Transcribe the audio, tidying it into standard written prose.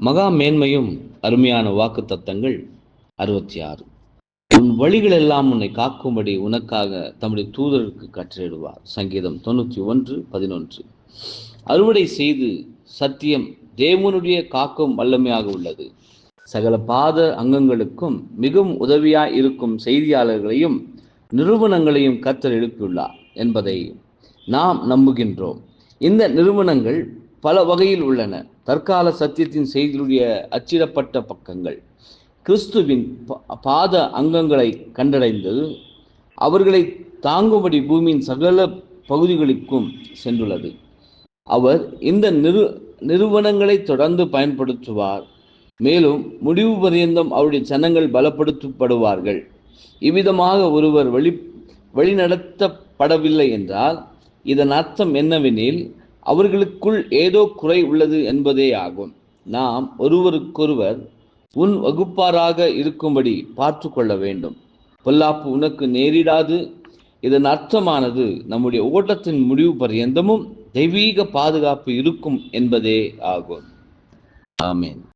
மகா மேன்மையும் அருமையான வாக்கு தத்தங்கள் 66. உன் வழிகள் எல்லாம் உன்னை காக்கும்படி உனக்காக தம்முடைய தூதருக்கு கட்டளையிடுவார். சங்கீதம் 91:11. அறுவடை செய்து சத்தியம் தேவனுடைய காக்கும் வல்லமையாக உள்ளது. சகல பாத அங்கங்களுக்கும் மிகவும் உதவியாய் இருக்கும் செய்தியாளர்களையும் நிறுவனங்களையும் கர்த்தர் எழுப்பியுள்ளார் என்பதை நாம் நம்புகின்றோம். இந்த நிறுவனங்கள் பல வகையில் உள்ளன. தற்கால சத்தியத்தின் செய்தியுடைய அச்சிடப்பட்ட பக்கங்கள் கிறிஸ்துவின் பாத அங்கங்களை கண்டடைந்தது அவர்களை தாங்கும்படி பூமியின் சகல பகுதிகளுக்கும் சென்றுள்ளது. அவர் இந்த நிறுவனங்களை தொடர்ந்து பயன்படுத்துவார். மேலும் முடிவு பரியந்தம் அவருடைய ஜனங்கள் பலப்படுத்தப்படுவார்கள். இவ்விதமாக ஒருவர் வழிநடத்தப்படவில்லை என்றால் இதன் அர்த்தம் என்னவெனில் அவர்களுக்குள் ஏதோ குறை உள்ளது என்பதே ஆகும். நாம் ஒருவருக்கொருவர் உன் வகுப்பாராக இருக்கும்படி பார்த்து கொள்ள வேண்டும். பொல்லாப்பு உனக்கு நேரிடாது. இதன் அர்த்தமானது நம்முடைய ஓட்டத்தின் முடிவு பரியந்தமும் தெய்வீக பாதுகாப்பு இருக்கும் என்பதே ஆகும். ஆமேன்.